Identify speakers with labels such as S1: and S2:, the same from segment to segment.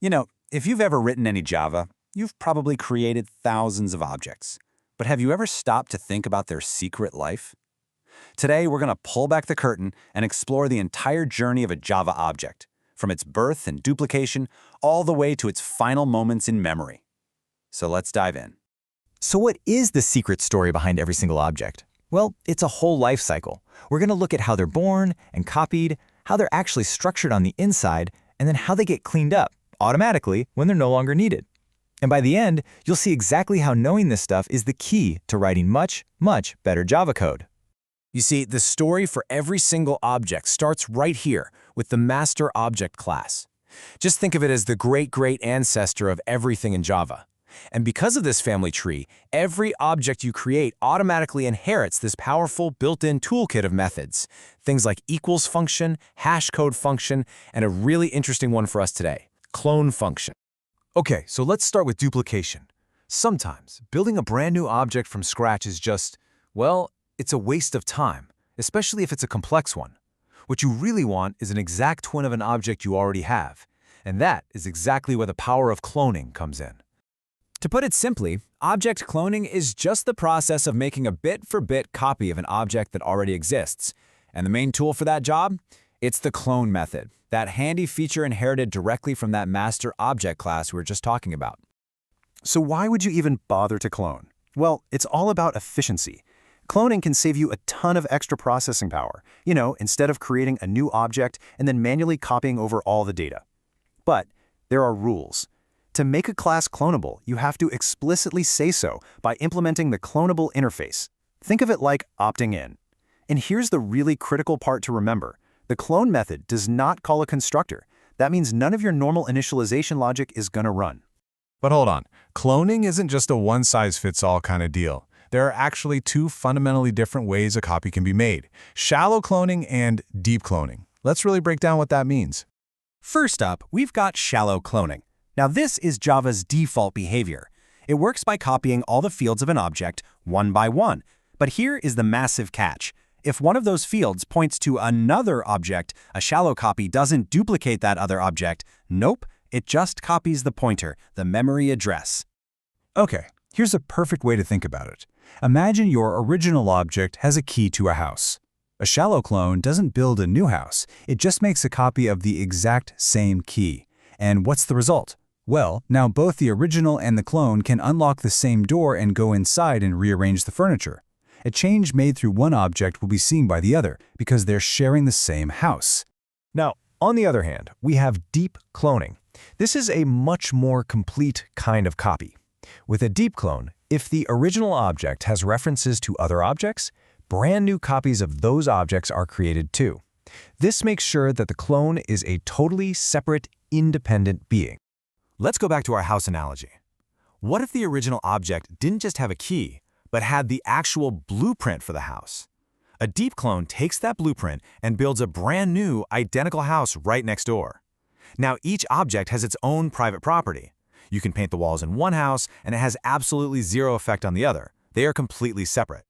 S1: If you've ever written any Java, you've probably created thousands of objects. But have you ever stopped to think about their secret life? Today, we're going to pull back the curtain and explore the entire journey of a Java object, from its birth and duplication all the way to its final moments in memory. So let's dive in.
S2: So what is the secret story behind every single object? Well, it's a whole life cycle. We're going to look at how they're born and copied, how they're actually structured on the inside, and then how they get cleaned up automatically when they're no longer needed. And by the end, you'll see exactly how knowing this stuff is the key to writing much, much better Java code.
S3: You see, the story for every single object starts right here with the master object class. Just think of it as the great-great ancestor of everything in Java. And because of this family tree, every object you create automatically inherits this powerful built-in toolkit of methods. Things like equals function, hash code function, and a really interesting one for us today, clone function.
S4: Okay, so let's start with duplication. Sometimes, building a brand new object from scratch is just, well, it's a waste of time, especially if it's a complex one. What you really want is an exact twin of an object you already have. And that is exactly where the power of cloning comes in.
S3: To put it simply, object cloning is just the process of making a bit-for-bit copy of an object that already exists. And the main tool for that job? It's the clone method, that handy feature inherited directly from that master object class we were just talking about.
S5: So why would you even bother to clone? Well, it's all about efficiency. Cloning can save you a ton of extra processing power, instead of creating a new object and then manually copying over all the data. But there are rules. To make a class clonable, you have to explicitly say so by implementing the clonable interface. Think of it like opting in. And here's the really critical part to remember. The clone method does not call a constructor. That means none of your normal initialization logic is going to run.
S4: But hold on, cloning isn't just a one-size-fits-all kind of deal. There are actually two fundamentally different ways a copy can be made: shallow cloning and deep cloning. Let's really break down what that means.
S1: First up, we've got shallow cloning. Now this is Java's default behavior. It works by copying all the fields of an object one by one. But here is the massive catch. If one of those fields points to another object, a shallow copy doesn't duplicate that other object. Nope, it just copies the pointer, the memory address.
S6: Okay, here's a perfect way to think about it. Imagine your original object has a key to a house. A shallow clone doesn't build a new house. It just makes a copy of the exact same key. And what's the result? Well, now both the original and the clone can unlock the same door and go inside and rearrange the furniture. A change made through one object will be seen by the other because they're sharing the same house.
S4: Now, on the other hand, we have deep cloning. This is a much more complete kind of copy. With a deep clone, if the original object has references to other objects, brand new copies of those objects are created too. This makes sure that the clone is a totally separate, independent being.
S3: Let's go back to our house analogy. What if the original object didn't just have a key, but had the actual blueprint for the house? A deep clone takes that blueprint and builds a brand new, identical house right next door. Now each object has its own private property. You can paint the walls in one house, and it has absolutely zero effect on the other. They are completely separate.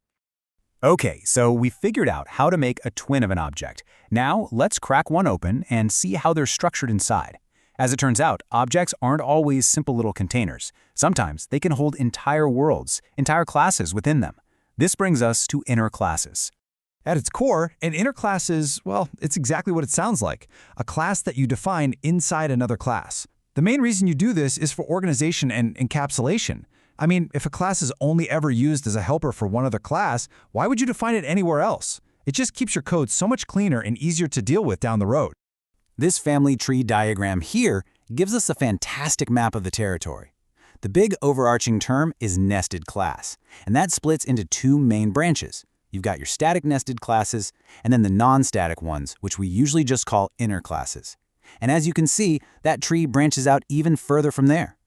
S1: Okay, so we figured out how to make a twin of an object. Now let's crack one open and see how they're structured inside. As it turns out, objects aren't always simple little containers. Sometimes they can hold entire worlds, entire classes within them. This brings us to inner classes.
S6: At its core, an inner class is, well, it's exactly what it sounds like, a class that you define inside another class. The main reason you do this is for organization and encapsulation. I mean, if a class is only ever used as a helper for one other class, why would you define it anywhere else? It just keeps your code so much cleaner and easier to deal with down the road.
S1: This family tree diagram here gives us a fantastic map of the territory. The big overarching term is nested class, and that splits into two main branches. You've got your static nested classes, and then the non-static ones, which we usually just call inner classes. And as you can see, that tree branches out even further from there.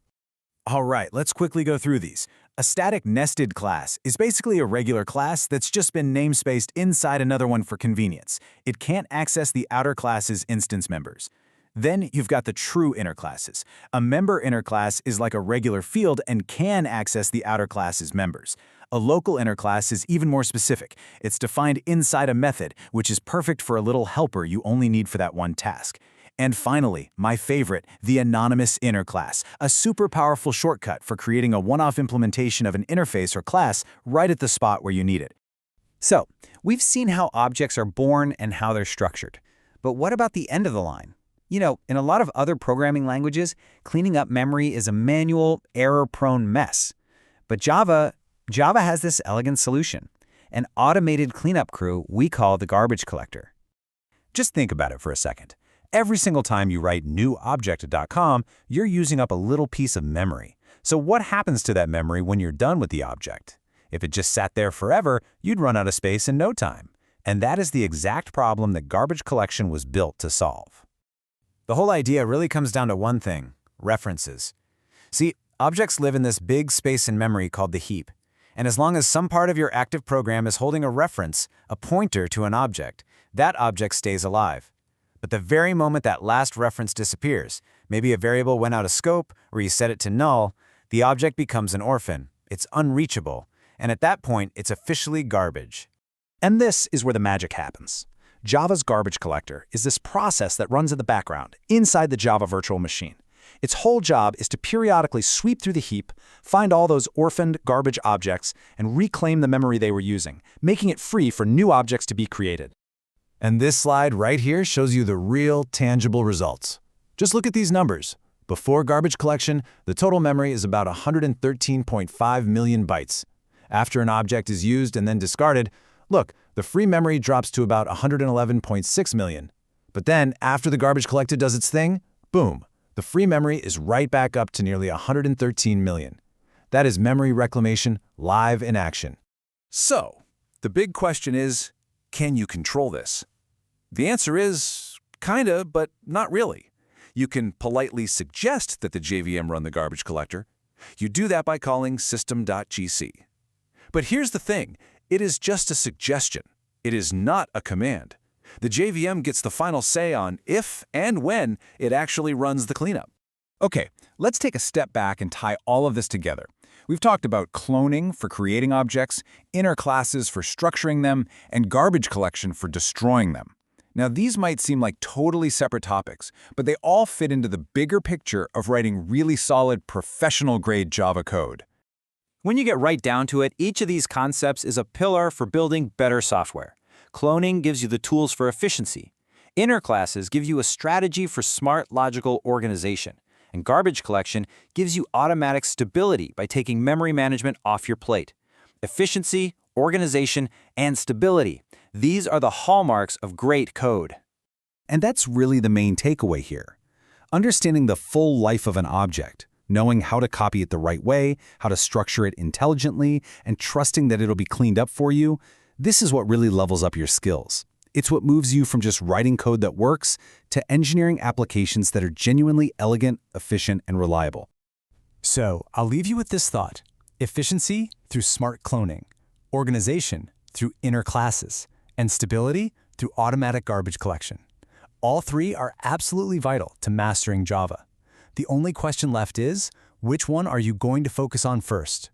S3: All right, let's quickly go through these. A static nested class is basically a regular class that's just been namespaced inside another one for convenience. It can't access the outer class's instance members. Then you've got the true inner classes. A member inner class is like a regular field and can access the outer class's members. A local inner class is even more specific. It's defined inside a method, which is perfect for a little helper you only need for that one task. And finally, my favorite, the anonymous inner class, a super powerful shortcut for creating a one-off implementation of an interface or class right at the spot where you need it.
S2: So, we've seen how objects are born and how they're structured. But what about the end of the line? You know, in a lot of other programming languages, cleaning up memory is a manual, error-prone mess. But Java has this elegant solution, an automated cleanup crew we call the garbage collector.
S1: Just think about it for a second. Every single time you write newobject.com, you're using up a little piece of memory. So what happens to that memory when you're done with the object? If it just sat there forever, you'd run out of space in no time. And that is the exact problem that garbage collection was built to solve.
S3: The whole idea really comes down to one thing: references. See, objects live in this big space in memory called the heap. And as long as some part of your active program is holding a reference, a pointer to an object, that object stays alive. But the very moment that last reference disappears, maybe a variable went out of scope or you set it to null, the object becomes an orphan. It's unreachable. And at that point, it's officially garbage.
S1: And this is where the magic happens. Java's garbage collector is this process that runs in the background, inside the Java virtual machine. Its whole job is to periodically sweep through the heap, find all those orphaned garbage objects, and reclaim the memory they were using, making it free for new objects to be created.
S3: And this slide right here shows you the real, tangible results. Just look at these numbers. Before garbage collection, the total memory is about 113.5 million bytes. After an object is used and then discarded, look, the free memory drops to about 111.6 million. But then, after the garbage collected does its thing, boom, the free memory is right back up to nearly 113 million. That is memory reclamation live in action.
S7: So, the big question is, can you control this? The answer is, kinda, but not really. You can politely suggest that the JVM run the garbage collector. You do that by calling system.gc. But here's the thing, it is just a suggestion. It is not a command. The JVM gets the final say on if and when it actually runs the cleanup.
S6: Okay, let's take a step back and tie all of this together. We've talked about cloning for creating objects, inner classes for structuring them, and garbage collection for destroying them. Now, these might seem like totally separate topics, but they all fit into the bigger picture of writing really solid, professional-grade Java code.
S2: When you get right down to it, each of these concepts is a pillar for building better software. Cloning gives you the tools for efficiency. Inner classes give you a strategy for smart, logical organization. And garbage collection gives you automatic stability by taking memory management off your plate. Efficiency, organization, and stability. These are the hallmarks of great code.
S1: And that's really the main takeaway here. Understanding the full life of an object, knowing how to copy it the right way, how to structure it intelligently, and trusting that it'll be cleaned up for you, this is what really levels up your skills. It's what moves you from just writing code that works to engineering applications that are genuinely elegant, efficient, and reliable.
S3: So, I'll leave you with this thought. Efficiency through smart cloning, organization through inner classes, and stability through automatic garbage collection. All three are absolutely vital to mastering Java. The only question left is, which one are you going to focus on first?